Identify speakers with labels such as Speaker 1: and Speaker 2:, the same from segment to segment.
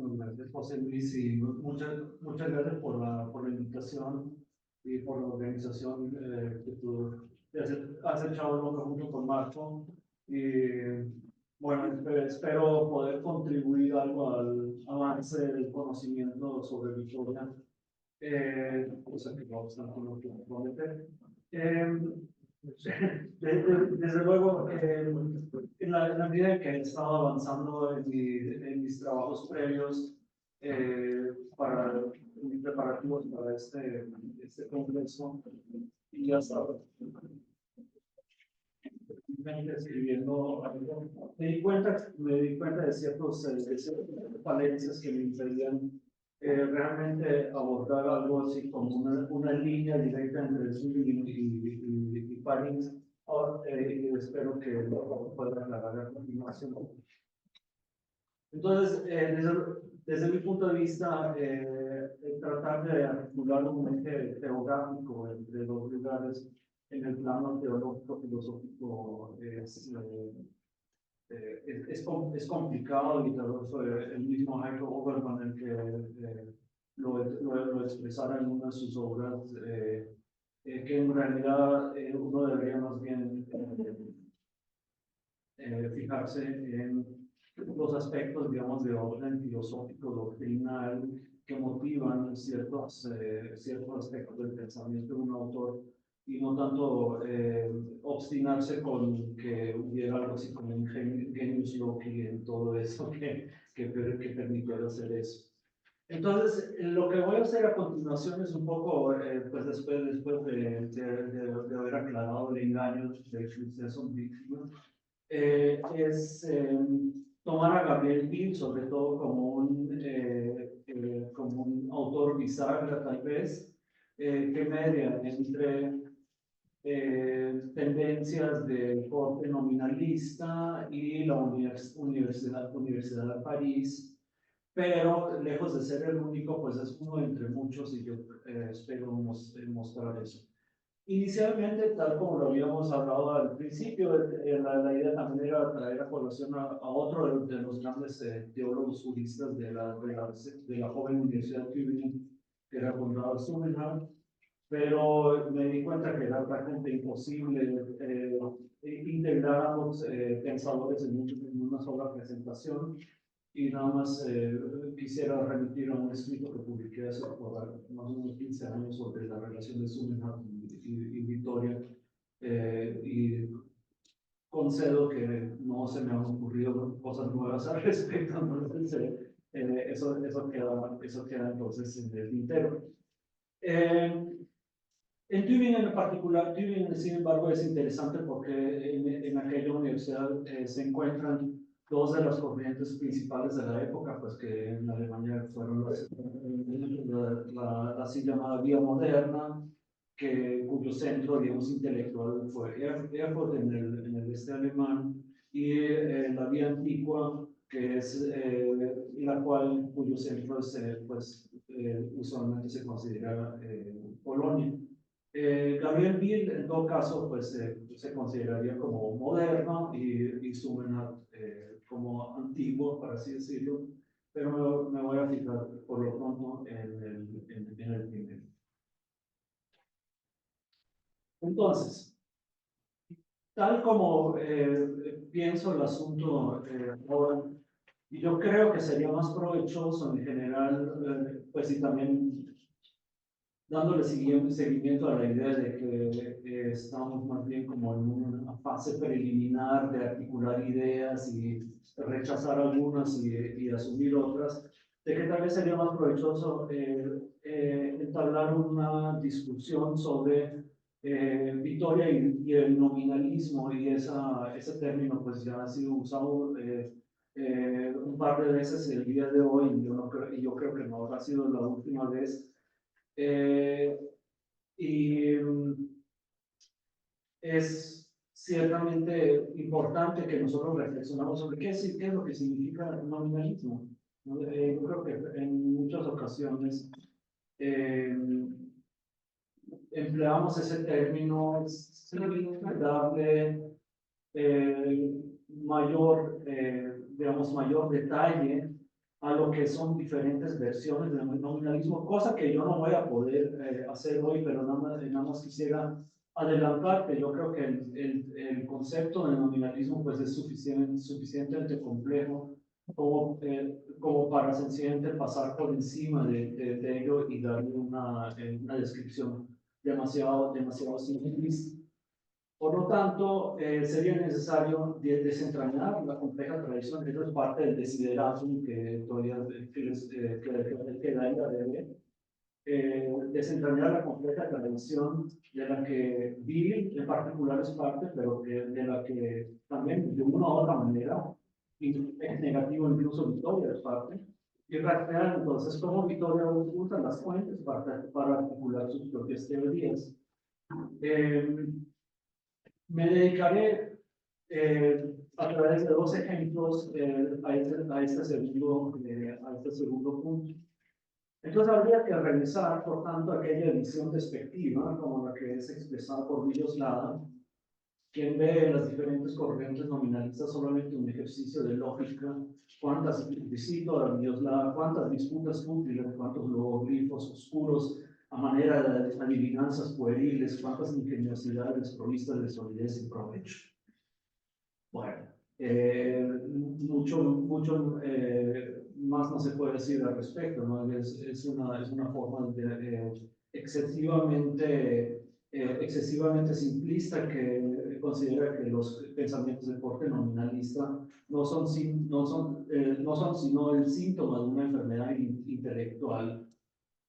Speaker 1: Gracias, José Luis, y muchas gracias por la invitación y por la organización que tú has echado loco junto con Marco. Y bueno, espero poder contribuir algo al avance del conocimiento sobre Victoria, cosa que no obstante no quiero prometer. Desde luego, en la medida en que he estado avanzando en mis trabajos previos para mis preparativos para este congreso, y hasta ahora escribiendo algo, me di cuenta de ciertas falencias que me impedían realmente abordar algo así como una línea directa entre Zubin y París. Y espero que lo pueda aclarar a continuación. Entonces, desde mi punto de vista, tratar de articular un eje geográfico entre los lugares en el plano teológico filosófico es complicado, y el mismo Michael Oberman, el que lo expresara en una de sus obras, que en realidad uno debería más bien fijarse en los aspectos, digamos, de orden filosófico, doctrinal, que motivan ciertos aspectos del pensamiento de un autor, y no tanto obstinarse con que hubiera algo así como un genius loci en todo eso que permitiera hacer eso. Entonces, lo que voy a hacer a continuación es un poco, pues después de haber aclarado el engaño de Jason Bigfield, es tomar a Gabriel Bill, sobre todo como un autor bisagra, tal vez, que media entre tendencias del corte nominalista y la Universidad de París, pero lejos de ser el único, pues es uno entre muchos, y yo espero mostrar eso. Inicialmente, tal como lo habíamos hablado al principio, la idea también era traer a colación a otro de los grandes teólogos juristas de la joven Universidad de Tübingen, que era Konrad Summenhag, pero me di cuenta que era prácticamente imposible integrar a ambos pensadores en una sola presentación, y nada más quisiera remitir a un escrito que publiqué hace por más o menos 15 años sobre la relación de Summenhag y Victoria, y concedo que no se me han ocurrido cosas nuevas al respecto, entonces eso queda entonces en el tintero. En Tübingen en particular, Tübingen sin embargo es interesante porque en aquella universidad se encuentran dos de las corrientes principales de la época, pues que en Alemania fueron la así llamada vía moderna, cuyo centro, digamos, intelectual fue Erfurt en el este alemán, y la vía antigua, que es cuyo centro pues, usualmente se considera Polonia. Gabriel Bill, en todo caso, pues se consideraría como moderno, y Summenhag como antiguo, por así decirlo, pero me voy a fijar por lo pronto en el primero. Entonces, tal como pienso el asunto ahora, y yo creo que sería más provechoso en general, pues y también dándole seguimiento a la idea de que estamos más bien como en una fase preliminar de articular ideas y rechazar algunas y asumir otras, de que tal vez sería más provechoso entablar una discusión sobre Victoria y el nominalismo, y ese término pues ya ha sido usado un par de veces el día de hoy, y yo creo que no habrá sido la última vez. Y es ciertamente importante que nosotros reflexionamos sobre qué es lo que significa el nominalismo. Yo creo que en muchas ocasiones empleamos ese término sin darle mayor detalle a lo que son diferentes versiones del nominalismo, cosa que yo no voy a poder hacer hoy, pero nada más quisiera adelantar que yo creo que el concepto del nominalismo pues es suficientemente complejo como para sencillamente pasar por encima de ello y darle una descripción demasiado simplista. Por lo tanto, sería necesario desentrañar la compleja tradición. Eso es parte del desideratum que todavía que Gaia debe. Desentrañar la compleja tradición de la que Bill en particular es parte, pero de la que también de una u otra manera es negativo, incluso Victoria es parte. Y rastrear entonces cómo Victoria usa las fuentes para articular sus propias teorías. Me dedicaré a través de dos ejemplos a este segundo punto. Entonces habría que revisar, por tanto, aquella visión despectiva, como la que es expresada por Villoslada, quien ve en las diferentes corrientes nominalistas solamente un ejercicio de lógica, cito a Villoslada, cuántas disputas fútiles, cuántos logoglifos oscuros a manera de adivinanzas pueriles, cuántas ingeniosidades provistas de solidez y provecho. Bueno, mucho más no se puede decir al respecto, ¿no? Es una forma excesivamente simplista que considera que los pensamientos de corte nominalista no son sino el síntoma de una enfermedad intelectual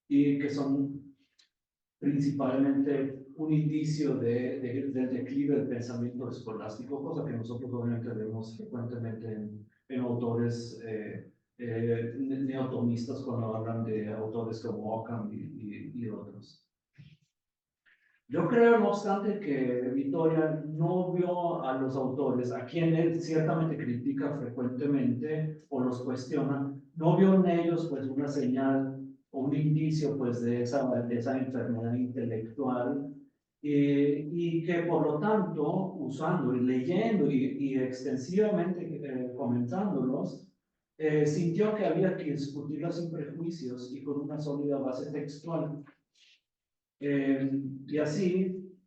Speaker 1: y que son principalmente un indicio del declive del pensamiento escolástico, cosa que nosotros obviamente vemos frecuentemente en autores neotomistas cuando hablan de autores como Ockham y otros. Yo creo, no obstante, que Vittoria no vio a los autores, a quienes ciertamente critica frecuentemente o los cuestiona, no vio en ellos pues una señal o un indicio pues de esa enfermedad intelectual y que por lo tanto, usando y leyendo y extensivamente comentándolos, sintió que había que discutirlos sin prejuicios y con una sólida base textual. Y así,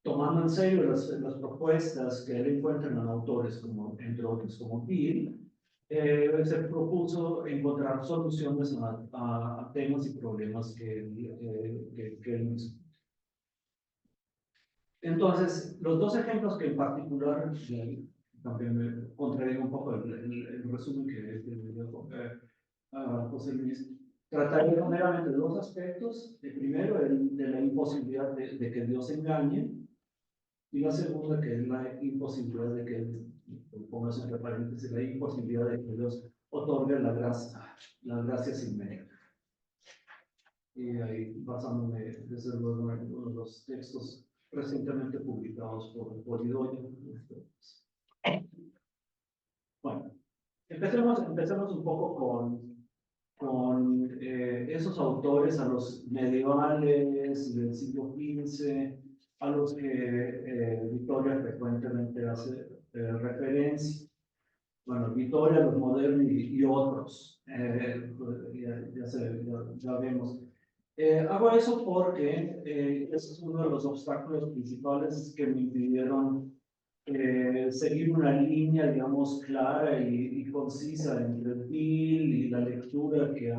Speaker 1: tomando en serio las propuestas que él encuentra en autores, como, entre otros, como Bill, se propuso encontrar soluciones a temas y problemas que él mismo. Entonces, los dos ejemplos que en particular, también me contradigo un poco el resumen que dio José Luis, trataré meramente de dos aspectos. El primero, el de la imposibilidad de que Dios engañe, y la segunda, que es la imposibilidad de que, pongas entre paréntesis, la imposibilidad de que Dios otorgue la gracia sin mérito. Y ahí, basándome desde luego en uno de los textos recientemente publicados por Idoia. Bueno, empecemos un poco con esos autores a los medievales del siglo XV, a los que Vittoria frecuentemente hace referencia. Bueno, Vittoria, los modernos y otros, ya vemos. Hago eso porque ese es uno de los obstáculos principales que me impidieron seguir una línea, digamos, clara y concisa entre Bill y la lectura que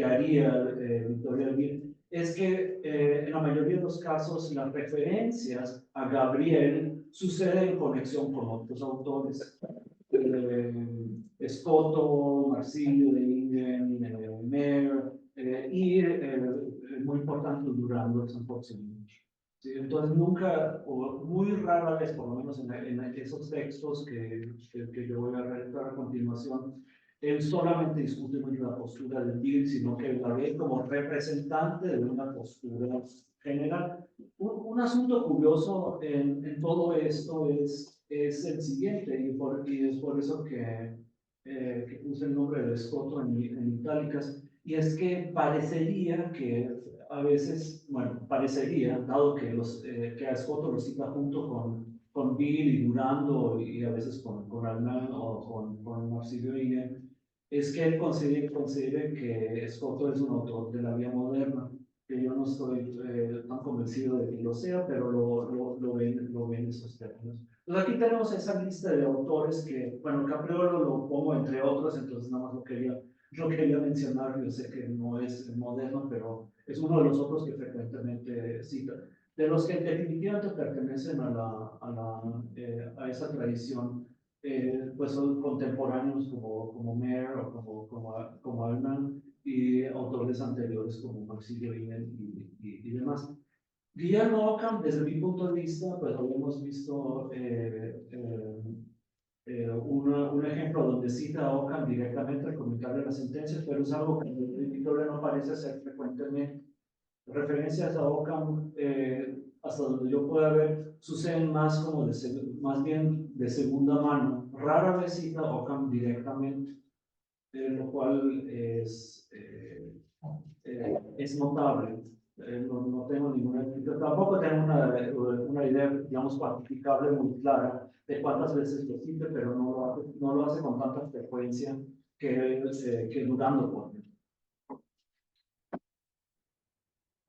Speaker 1: haría Victoria Bill. Es que en la mayoría de los casos las referencias a Gabriel suceden en conexión con otros autores. Scotto, Marsilio de Ingen, Mayer, y muy importante Durando San Porcino. ¿Sí? Entonces nunca, o muy rara vez, por lo menos en esos textos que yo voy a redactar a continuación, él solamente discute la postura de Bill, sino que la ve como representante de una postura general. Un asunto curioso en todo esto es el siguiente, y es por eso que puse el nombre de Scotto en itálicas, y es que parecería que a veces, bueno, parecería, dado que a Scotto lo cita junto con Bill y Durando, y a veces con Arnaud o con Marsilio Ingen, es que él considere que Scotto es un autor de la vía moderna, que yo no estoy tan convencido de que lo sea, pero lo ven esos términos. Entonces aquí tenemos esa lista de autores que, bueno, Capriolo lo pongo entre otros, entonces nada más lo quería mencionar, yo sé que no es moderno, pero es uno de los otros que frecuentemente cita, de los que definitivamente pertenecen a esa tradición, pues son contemporáneos como Mayer o como Altman y autores anteriores como Marsilio y demás. Guillermo Ockham, desde mi punto de vista, pues habíamos visto un ejemplo donde cita a Ockham directamente al comentar de las sentencias, pero es algo que en el escritorio no parece hacer frecuentemente. Referencias a Ockham, hasta donde yo pueda ver, suceden más como más bien de segunda mano. Rara vez cita a Ockham directamente, lo cual es notable. No tengo ninguna idea, tampoco tengo una idea, digamos, cuantificable muy clara de cuántas veces lo cite, pero no lo hace con tanta frecuencia que dudando por él.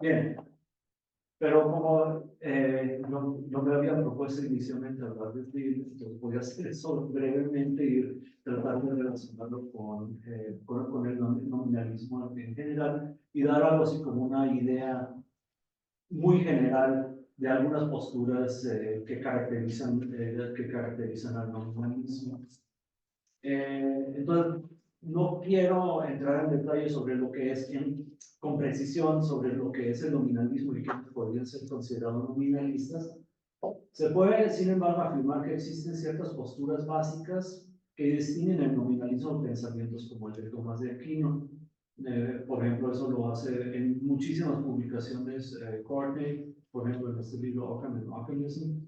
Speaker 1: Bien, pero como yo me había propuesto inicialmente hablar de Bill, entonces voy a hacer eso brevemente y tratar de relacionarlo con el nominalismo en general y dar algo así como una idea muy general de algunas posturas que caracterizan al nominalismo. Entonces, no quiero entrar en detalle sobre lo que es, con precisión, sobre lo que es el nominalismo y que podrían ser considerados nominalistas. Se puede, sin embargo, afirmar que existen ciertas posturas básicas que distinguen el nominalismo de pensamientos como el de Tomás de Aquino. Por ejemplo, eso lo hace en muchísimas publicaciones Courtney, por ejemplo, en este libro Ockham and Ockhamism.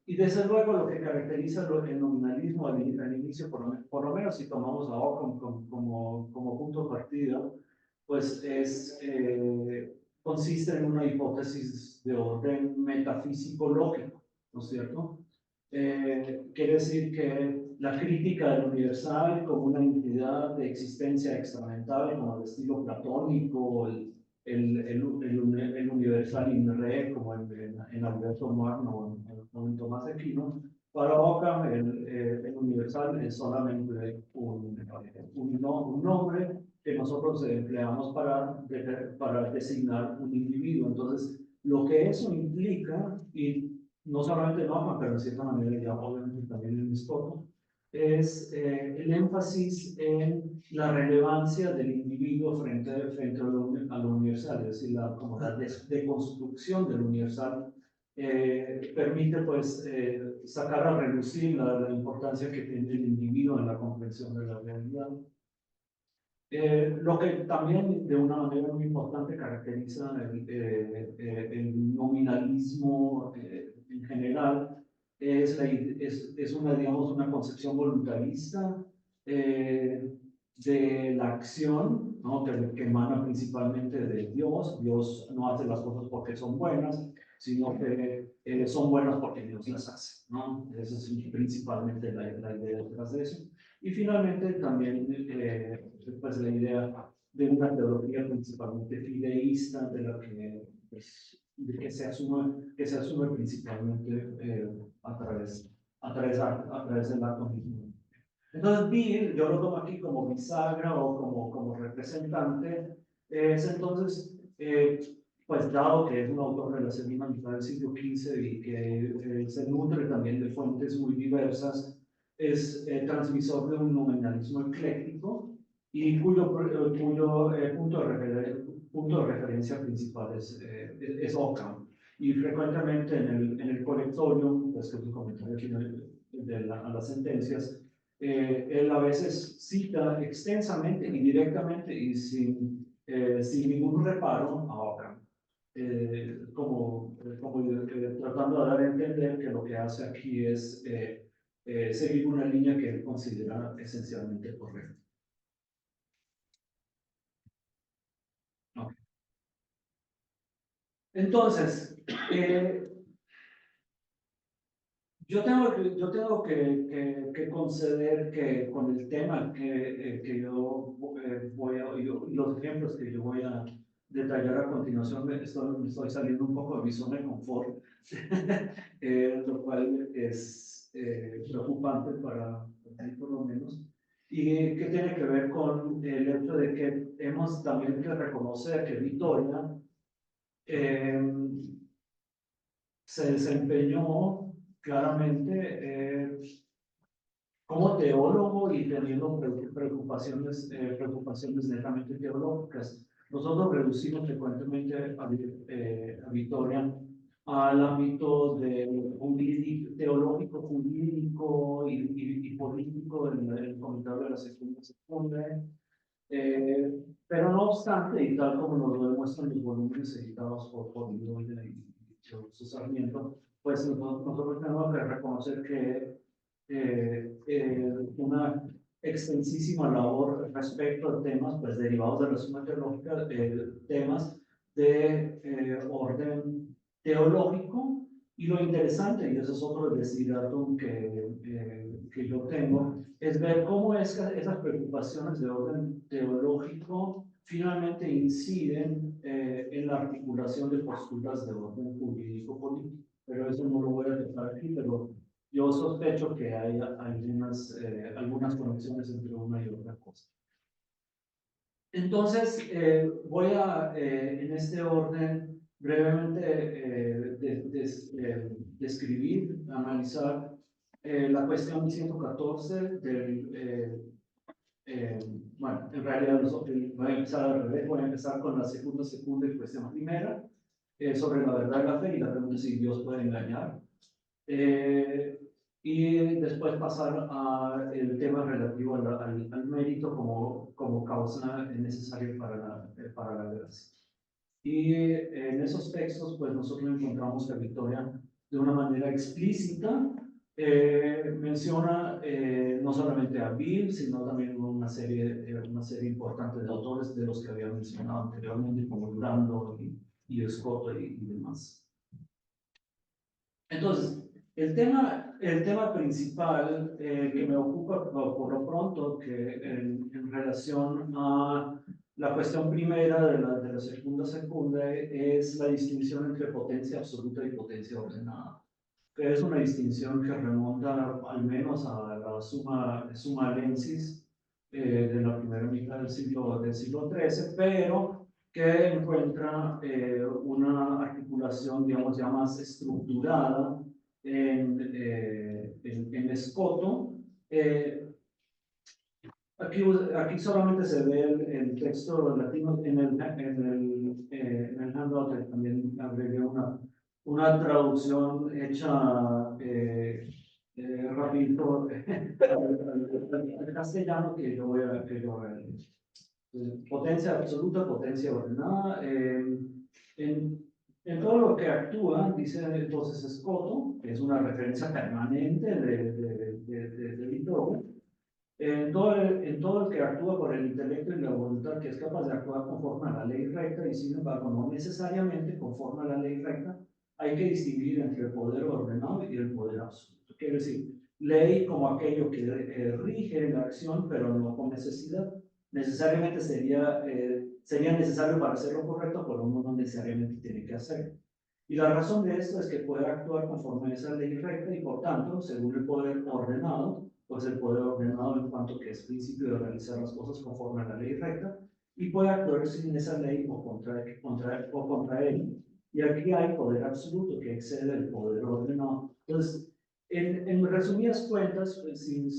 Speaker 1: Y desde luego lo que caracteriza el nominalismo al inicio, por lo menos si tomamos a Ockham como punto de partida, pues consiste en una hipótesis de orden metafísico lógico, ¿no es cierto? Quiere decir que la crítica del universal como una entidad de existencia extramental, como el estilo platónico, el universal in re, como en Alberto Magno o en Tomás de Aquino, para Ockham el universal es solamente un nombre que nosotros empleamos para designar un individuo. Entonces, lo que eso implica, y no solamente en Ockham, pero en cierta manera ya obviamente también en Scott, es el énfasis en la relevancia del individuo frente a lo universal, es decir, como la deconstrucción del universal permite pues sacar a relucir la importancia que tiene el individuo en la comprensión de la realidad. Lo que también de una manera muy importante caracteriza el nominalismo en general es una, digamos, una concepción voluntarista de la acción, ¿no? que emana principalmente de Dios. Dios no hace las cosas porque son buenas, sino que son buenas porque Dios las hace, ¿no? Esa es principalmente la idea detrás de eso. Y finalmente también pues, la idea de una teología principalmente fideísta, de que se asume principalmente a través del acto mismo. Entonces, Bill, yo lo tomo aquí como bisagra o como representante, es entonces, pues dado que es un autor de la segunda mitad del siglo XV y que se nutre también de fuentes muy diversas, es transmisor de un nominalismo ecléctico y cuyo punto de referencia principal es Ockham. Y frecuentemente en el colectorio, pues que es un comentario aquí a las sentencias, él a veces cita extensamente y directamente y sin ningún reparo a Ockham, tratando de dar a entender que lo que hace aquí es seguir una línea que él considera esencialmente correcta. Okay. Entonces, yo tengo que conceder que con el tema que yo y los ejemplos que yo voy a detallar a continuación, me estoy saliendo un poco de mi zona de confort, lo cual es preocupante para mí por lo menos, y que tiene que ver con el hecho de que hemos también que reconocer que Victoria eh, se desempeñó claramente como teólogo y teniendo preocupaciones netamente teológicas. Nosotros reducimos frecuentemente a Victoria al ámbito teológico, jurídico y político del comentario de la segunda secundaria. Pero no obstante, y tal como nos lo demuestran los volúmenes editados por Bedoya y su Sarmiento, pues nosotros tenemos que reconocer que una extensísima labor respecto a temas pues, derivados de la suma teológica, temas de orden teológico, y lo interesante, y eso es otro desideratum que yo tengo, es ver cómo esas preocupaciones de orden teológico finalmente inciden en la articulación de posturas de orden jurídico-político. Pero eso no lo voy a dejar aquí, pero yo sospecho que hay algunas conexiones entre una y otra cosa. Entonces, voy a, en este orden, brevemente describir, analizar la cuestión 114 bueno, en realidad voy a empezar al revés, voy a empezar con la segunda y cuestión primera, sobre la verdad de la fe y la pregunta si Dios puede engañar. Y después pasar al tema relativo al mérito como causa necesaria para la gracia. Y en esos textos, pues nosotros encontramos que Victoria, de una manera explícita, menciona no solamente a Bill, sino también una serie importante de autores de los que había mencionado anteriormente, como Durando y Scott y demás. Entonces, el tema principal que me ocupa por lo pronto, que en relación a la cuestión primera de la segunda, es la distinción entre potencia absoluta y potencia ordenada, que es una distinción que remonta al menos a la Summa Lensis de la primera mitad del siglo XIII, pero que encuentra una articulación, digamos, ya más estructurada en Escoto. Aquí solamente se ve el texto latino en el handout, también agregué una traducción hecha rapidito al castellano que yo voy a leer. Potencia absoluta, potencia ordenada. En todo lo que actúa, dice entonces Escoto, que es una referencia permanente de Vittorio, en todo el que actúa por el intelecto y la voluntad, que es capaz de actuar conforme a la ley recta, y sin embargo no necesariamente conforme a la ley recta, hay que distinguir entre el poder ordenado y el poder absoluto. Quiere decir, ley como aquello que rige la acción, pero no con necesidad. Necesariamente sería necesario para hacer lo correcto, pero uno no necesariamente tiene que hacerlo. Y la razón de esto es que puede actuar conforme a esa ley recta y, por tanto, según el poder ordenado, pues el poder ordenado en cuanto que es principio de realizar las cosas conforme a la ley recta, y puede actuar sin esa ley o contra ella. Y aquí hay poder absoluto que excede el poder ordenado. Entonces, en resumidas cuentas, pues, sin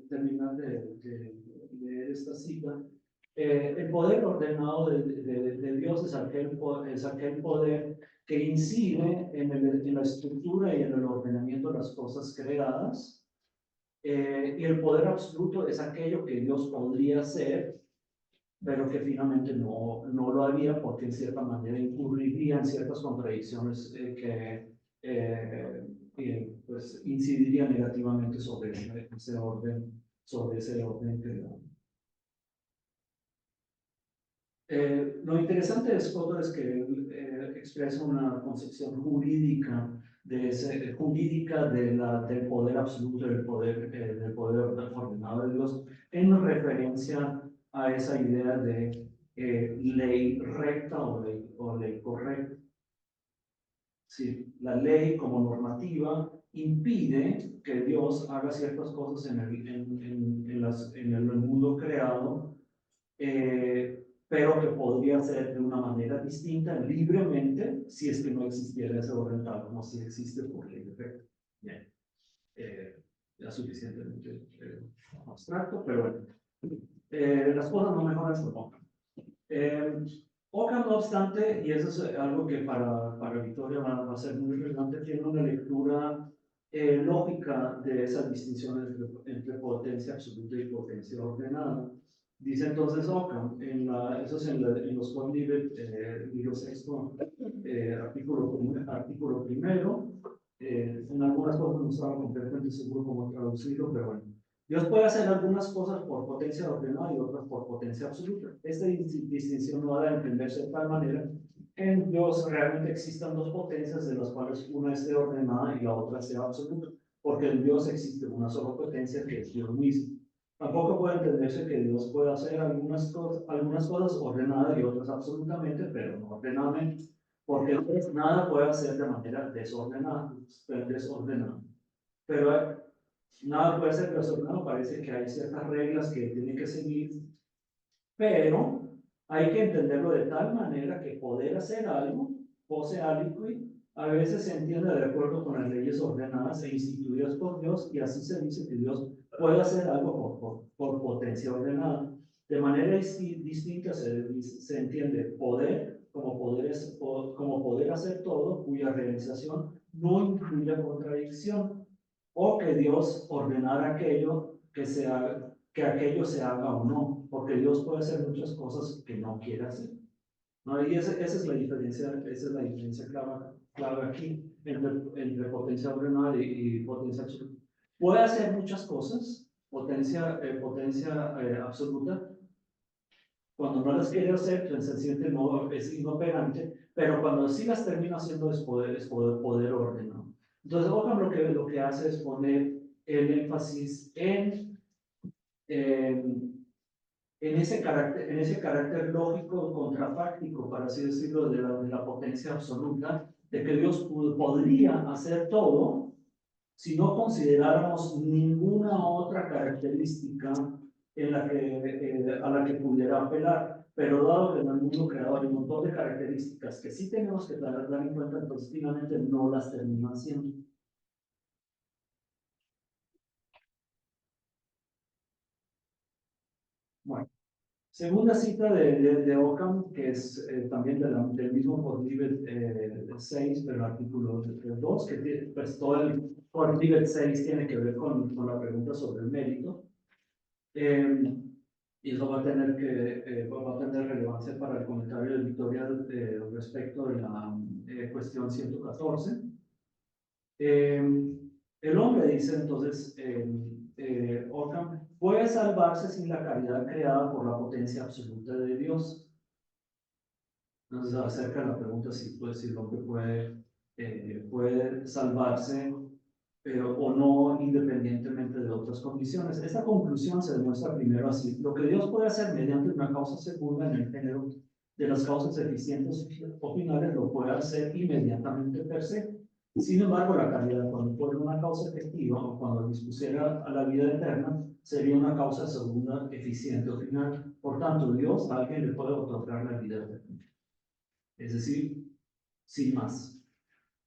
Speaker 1: terminar de leer esta cita, el poder ordenado de Dios es aquel poder que incide en la estructura y en el ordenamiento de las cosas creadas, y el poder absoluto es aquello que Dios podría hacer, pero que finalmente no lo haría porque en cierta manera incurriría en ciertas contradicciones que pues, incidirían negativamente sobre ese orden creado. Lo interesante de Scott es que él expresa una concepción jurídica jurídica del poder absoluto, del poder ordenado de Dios, en referencia a esa idea de ley recta o ley correcta. Sí, la ley como normativa impide que Dios haga ciertas cosas en el mundo creado, pero que podría ser de una manera distinta, libremente, si es que no existiera ese orden tal como si existe por ley de fe. Bien, ya suficientemente abstracto, pero bueno, las cosas no mejoran por poco. Ockham, no obstante, y eso es algo que para Victoria va a ser muy relevante, tiene una lectura lógica de esas distinciones entre potencia absoluta y potencia ordenada. Dice entonces Ockham, eso es en los Condivet, libro sexto, artículo primero, en algunas cosas no estaba completamente seguro cómo traducirlo, pero bueno. Dios puede hacer algunas cosas por potencia ordenada y otras por potencia absoluta. Esta distinción no ha de entenderse de tal manera que en Dios realmente existan dos potencias de las cuales una esté ordenada y la otra sea absoluta, porque en Dios existe una sola potencia que es Dios mismo. Tampoco puede entenderse que Dios pueda hacer algunas cosas ordenadas y otras absolutamente, pero no ordenadamente, porque entonces nada puede hacer de manera desordenada. Pero nada puede ser desordenado, parece que hay ciertas reglas que tiene que seguir, pero hay que entenderlo de tal manera que poder hacer algo, pose aliqui, a veces se entiende de acuerdo con las leyes ordenadas e instituidas por Dios, y así se dice que Dios puede hacer algo por potencia ordenada. De manera distinta se entiende poder como poder hacer todo, cuya realización no incluye contradicción, o que Dios ordenara aquello que aquello se haga o no, porque Dios puede hacer muchas cosas que no quiere hacer. ¿No? Y esa es la diferencia clave aquí entre potencia ordenada y potencia absoluta. Puede hacer muchas cosas, potencia absoluta, cuando no las quiere hacer, se siente es inoperante, pero cuando sí las termina haciendo es poder ordenado. Entonces, Ockham lo que hace es poner el énfasis en ese carácter lógico contrafáctico, para así decirlo, de la potencia absoluta, de que Dios podría hacer todo si no consideráramos ninguna otra característica a la que pudiera apelar. Pero dado que en el mundo creado hay un montón de características que sí tenemos que dar en cuenta, entonces finalmente no las termina haciendo. Bueno. Segunda cita de Ockham, que es también del mismo Codlivet 6, pero artículo 2, que pues todo el Codlivet 6 tiene que ver con la pregunta sobre el mérito. Y eso va a tener relevancia para el comentario de Victoria respecto de la cuestión 114. El hombre, dice entonces Ockham, puede salvarse sin la caridad creada por la potencia absoluta de Dios. Entonces acerca de la pregunta si el hombre puede salvarse o no, independientemente de otras condiciones. Esta conclusión se demuestra primero así: lo que Dios puede hacer mediante una causa segunda en el género de las causas eficientes o finales, lo puede hacer inmediatamente per se. Sin embargo, la caridad, cuando fuera una causa efectiva o cuando dispusiera a la vida eterna, sería una causa segunda eficiente o final. Por tanto, Dios a alguien le puede otorgar la vida eterna. Es decir, sin más.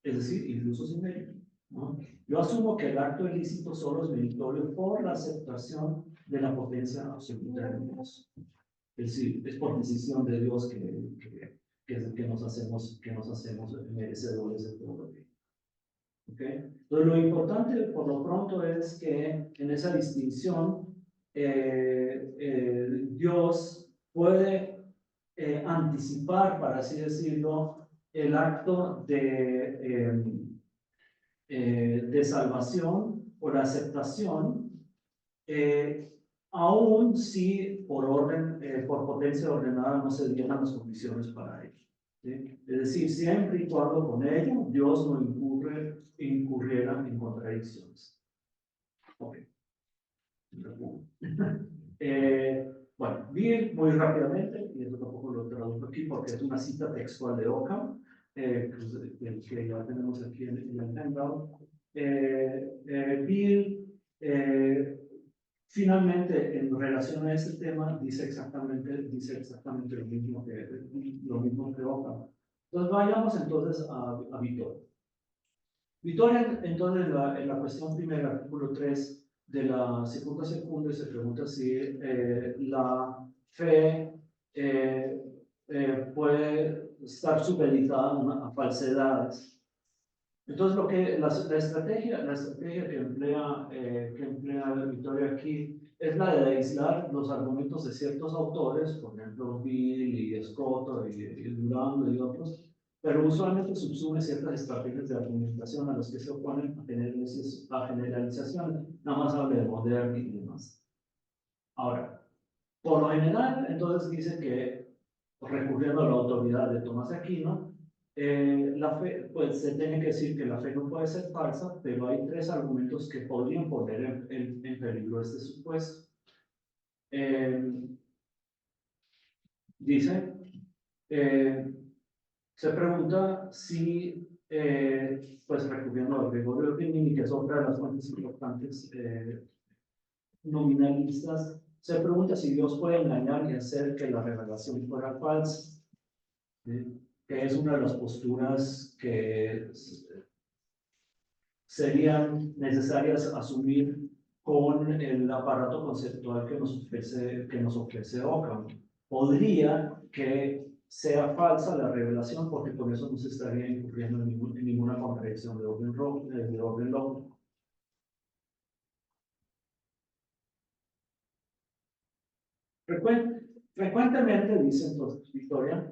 Speaker 1: Es decir, incluso sin mérito, ¿no? Yo asumo que el acto ilícito solo es meritorio por la aceptación de la potencia absoluta de Dios. Es decir, es por decisión de Dios que nos hacemos merecedores de todo. ¿Okay? Entonces, lo importante por lo pronto es que en esa distinción Dios puede anticipar, para así decirlo, el acto de salvación o la aceptación, aun si por potencia ordenada no se dieran las condiciones para ello. ¿sí? Es decir, siempre y cuando con ello Dios no incurriera en contradicciones. Ok. Bueno, Bill, muy rápidamente, y eso tampoco lo traduzco aquí porque es una cita textual de Ockham, que ya tenemos aquí en el handout. Bill, finalmente, en relación a este tema, dice exactamente lo mismo que Ockham. Entonces, vayamos entonces a Victoria. Victoria, entonces, en la cuestión primera, artículo 3 de la segunda secunda, se pregunta si la fe puede estar supeditada a falsedades. Entonces, la estrategia que emplea Victoria aquí es la de aislar los argumentos de ciertos autores, por ejemplo, Bill y Scott y Durando y otros, pero usualmente subsume ciertas estrategias de argumentación a las que se oponen a generalizaciones. Nada más habla de moderno y demás. Ahora, por lo general, entonces dice que, recurriendo a la autoridad de Tomás de Aquino, la fe, pues se tiene que decir que la fe no puede ser falsa, pero hay tres argumentos que podrían poner en peligro este supuesto. Dice, se pregunta si, pues recurriendo a Gregorio Rimini, que es otra de las fuentes importantes nominalistas, se pregunta si Dios puede engañar y hacer que la revelación fuera falsa, ¿sí? Que es una de las posturas que serían necesarias asumir con el aparato conceptual que nos ofrece Ockham. Podría que sea falsa la revelación porque con eso no se estaría incurriendo en ninguna contradicción de orden lógico. Frecuentemente, dice entonces Victoria,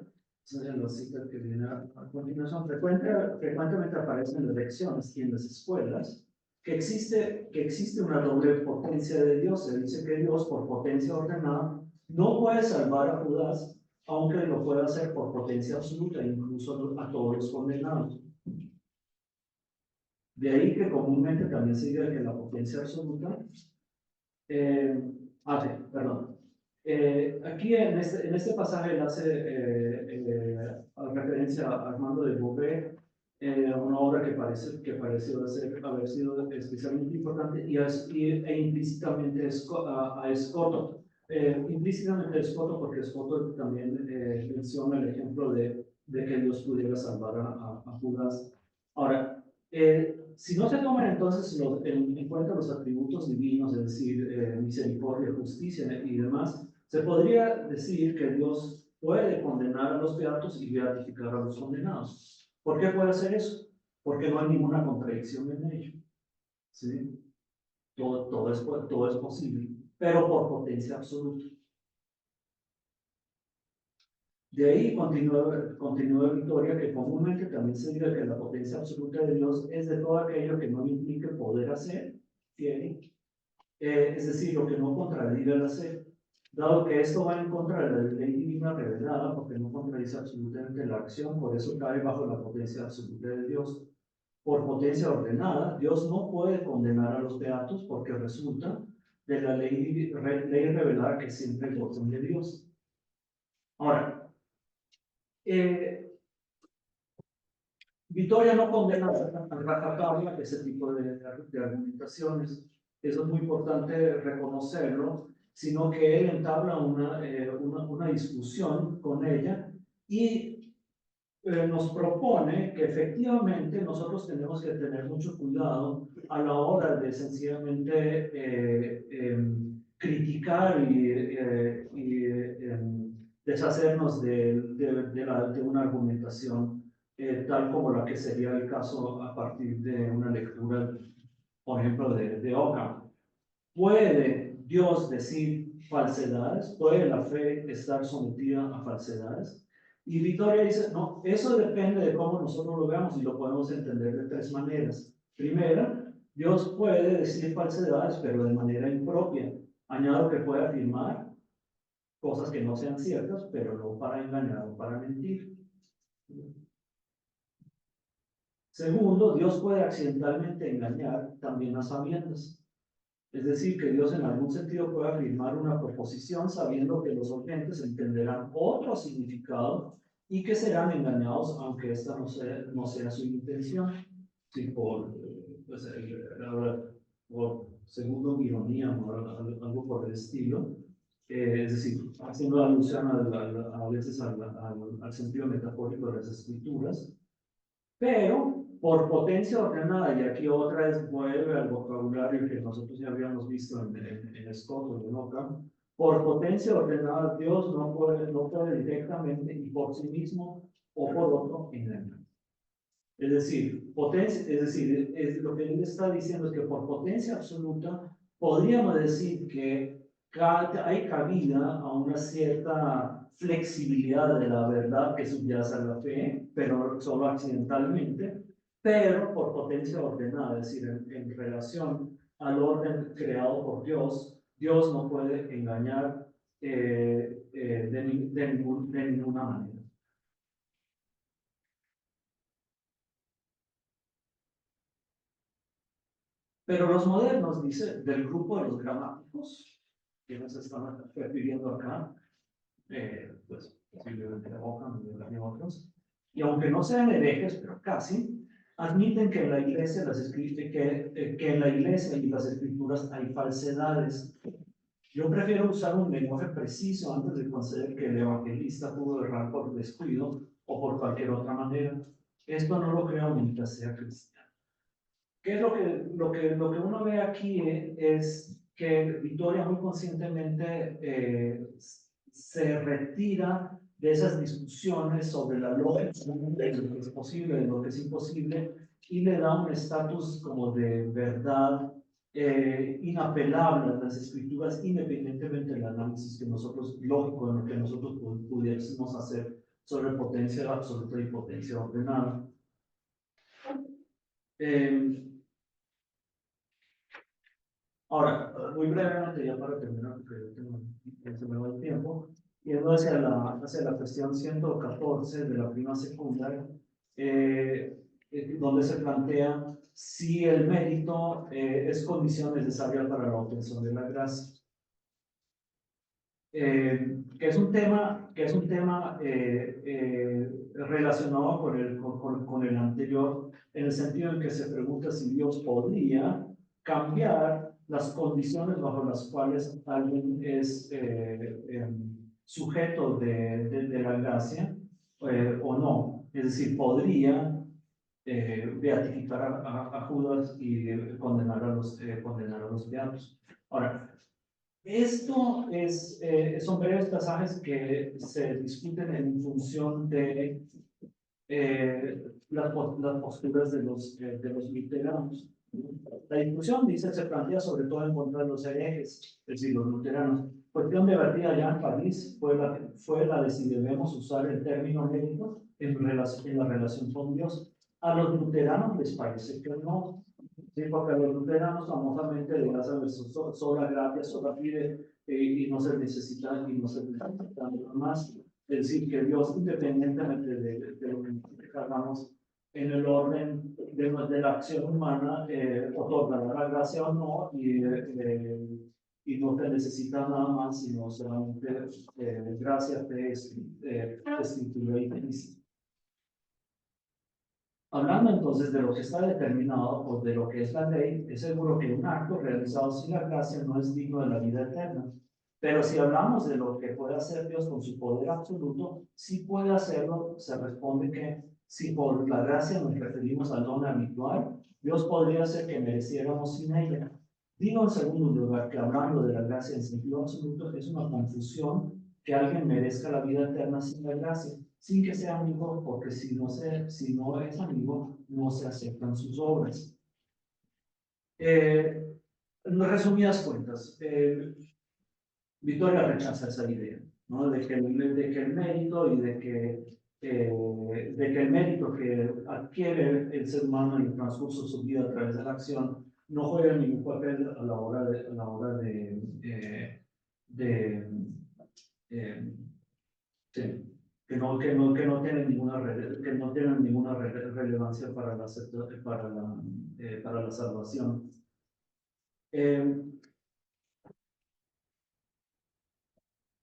Speaker 1: en las citas que viene a continuación, frecuentemente aparecen en las lecciones y en las escuelas que existe una doble potencia de Dios. Se dice que Dios, por potencia ordenada, no puede salvar a Judas, aunque lo puede hacer por potencia absoluta, incluso a todos los condenados. De ahí que comúnmente también se diga que la potencia absoluta, sí, perdón. Aquí en este pasaje él hace referencia a Armando de Beauvais, una obra que pareció haber sido especialmente importante, e implícitamente a Escoto. Implícitamente a Escoto porque Escoto también menciona el ejemplo de que Dios pudiera salvar a Judas. Ahora, si no se toman entonces en cuenta los atributos divinos, es decir, misericordia, justicia y demás, se podría decir que Dios puede condenar a los beatos y beatificar a los condenados. ¿Por qué puede hacer eso? Porque no hay ninguna contradicción en ello. ¿Sí? Todo es posible, pero por potencia absoluta. De ahí continúa Victoria, que comúnmente también se dice que la potencia absoluta de Dios es de todo aquello que no implique poder hacer, ¿sí? Es decir, lo que no contradiga el hacer. Dado que esto va en contra de la ley divina revelada, porque no contradice absolutamente la acción, por eso cae bajo la potencia absoluta de Dios. Por potencia ordenada, Dios no puede condenar a los beatos porque resulta de la ley revelada que siempre gozan de Dios. Ahora, Victoria no condena a rajatabla ese tipo de argumentaciones. Eso es muy importante reconocerlo, sino que él entabla una discusión con ella y nos propone que efectivamente nosotros tenemos que tener mucho cuidado a la hora de sencillamente criticar y deshacernos de una argumentación tal como la que sería el caso a partir de una lectura, por ejemplo, de Ockham. ¿Puede Dios decir falsedades? ¿Puede la fe estar sometida a falsedades? Y Victoria dice, no, eso depende de cómo nosotros lo veamos y lo podemos entender de tres maneras. Primera, Dios puede decir falsedades, pero de manera impropia. Añado que puede afirmar cosas que no sean ciertas, pero no para engañar o para mentir. Segundo, Dios puede accidentalmente engañar también a sabiendas. Es decir, que Dios en algún sentido puede afirmar una proposición sabiendo que los oyentes entenderán otro significado y que serán engañados aunque esta no sea su intención. Sí, pues, por segundo ironía o algo por el estilo. Es decir, haciendo alusión a veces al sentido metafórico de las escrituras, pero por potencia ordenada, y aquí otra vez vuelve al vocabulario que nosotros ya habíamos visto en Scott o en Ockham, por potencia ordenada Dios no puede directamente y por sí mismo o por otro engañar. Es decir, lo que él está diciendo es que por potencia absoluta podríamos decir que hay cabida a una cierta flexibilidad de la verdad que subyace a la fe, pero solo accidentalmente, pero por potencia ordenada, es decir, en relación al orden creado por Dios, Dios no puede engañar de ninguna manera. Pero los modernos, dice, del grupo de los gramáticos, quienes están refiriendo acá, pues posiblemente Ockham y otros, y aunque no sean herejes, pero casi, admiten que en la iglesia, que en la iglesia y las escrituras hay falsedades. Yo prefiero usar un lenguaje preciso antes de conceder que el evangelista pudo errar por descuido o por cualquier otra manera. Esto no lo creo mientras sea cristiano. ¿Qué es lo que uno ve aquí es que Victoria muy conscientemente se retira de esas discusiones sobre la lógica de lo que es posible, de lo que es imposible, y le da un estatus como de verdad inapelable a las escrituras, independientemente del análisis que nosotros, lógico, en lo que nosotros pudiésemos hacer sobre potencia absoluta y potencia ordenada. Ahora, muy brevemente, ya para terminar, porque se me va el tiempo, yendo hacia la cuestión 114 de la prima secundaria, donde se plantea si el mérito es condición necesaria para la obtención de la gracia. Que es un tema relacionado con el anterior, en el sentido en que se pregunta si Dios podría cambiar las condiciones bajo las cuales alguien es sujeto de la gracia o no. Es decir, podría beatificar a Judas y condenar a los beatos. Ahora, esto son breves pasajes que se discuten en función de las posturas de los luteranos. La discusión, dice, se plantea sobre todo en contra de los herejes, es decir, los luteranos. Cuestión debatida ya en París fue la de si debemos usar el término mérito en la relación con Dios. A los luteranos les parece que no. Sí, porque a los luteranos famosamente le hacen sola gracia, sola fide, y no se necesita más. Es decir, que Dios, independientemente de lo que hagamos en el orden de la acción humana, otorgará la gracia o no, y no te necesita nada más, sino solamente gracia, fe, escritura y Cristo. Hablando entonces de lo que está determinado o de lo que es la ley, es seguro que un acto realizado sin la gracia no es digno de la vida eterna. Pero si hablamos de lo que puede hacer Dios con su poder absoluto, sí puede hacerlo. Se responde que si por la gracia nos referimos al don habitual, Dios podría hacer que mereciéramos sin ella. Digo en segundo lugar que hablando de la gracia en sentido absoluto es una confusión que alguien merezca la vida eterna sin la gracia, sin que sea amigo, porque si no es amigo, no se aceptan sus obras. En resumidas cuentas, Victoria rechaza esa idea, ¿no? De que el mérito y de que el mérito que adquiere el ser humano en el transcurso de su vida a través de la acción no juega ningún papel a la hora de sí, que no tienen ninguna relevancia para para la salvación.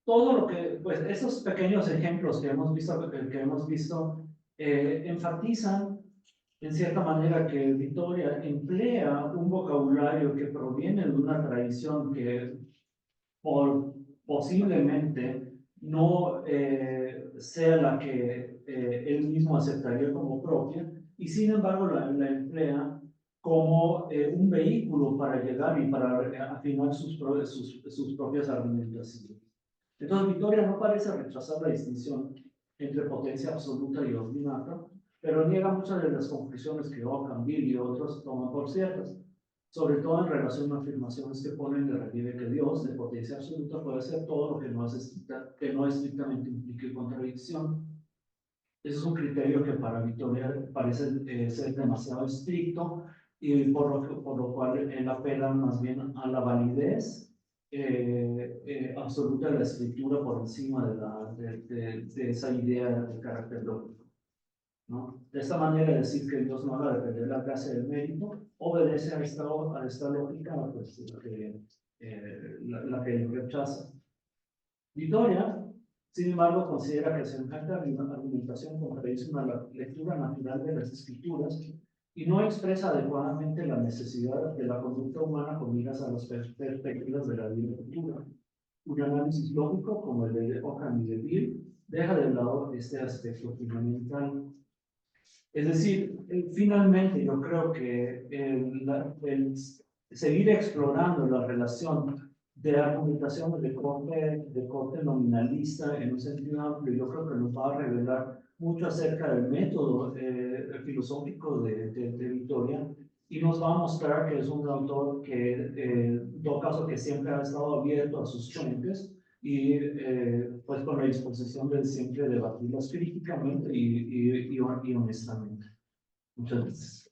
Speaker 1: Todo lo que, pues, esos pequeños ejemplos que hemos visto enfatizan, en cierta manera, que Vittoria emplea un vocabulario que proviene de una tradición que posiblemente no sea la que él mismo aceptaría como propia, y sin embargo la emplea como un vehículo para llegar y para afinar sus propias argumentaciones. Entonces, Vittoria no parece rechazar la distinción entre potencia absoluta y ordinata, pero niega muchas de las conclusiones que Ockham, Bill y otros toman por ciertas, sobre todo en relación a afirmaciones que ponen de relieve que Dios, de potencia absoluta, puede hacer todo lo que no estrictamente implique contradicción. Ese es un criterio que para Vittoria parece ser demasiado estricto, y por lo cual él apela más bien a la validez absoluta de la escritura por encima de esa idea de carácter lógico, ¿no? De esta manera, decir que Dios no va a depender de la clase del mérito obedece a esta lógica, pues, la que él rechaza. Vittoria, sin embargo, considera que semejante argumentación contradice una lectura natural de las escrituras y no expresa adecuadamente la necesidad de la conducta humana con miras a las perspectivas de la vida futura. Un análisis lógico, como el de Ockham y de Bill, deja de lado este aspecto fundamental. Es decir, finalmente yo creo que el seguir explorando la relación de argumentación de corte nominalista en un sentido amplio, yo creo que nos va a revelar mucho acerca del método filosófico de Vittoria, y nos va a mostrar que es un autor que, en todo caso, que siempre ha estado abierto a sus fuentes y pues con la disposición de siempre debatirlas críticamente y honestamente. Muchas gracias.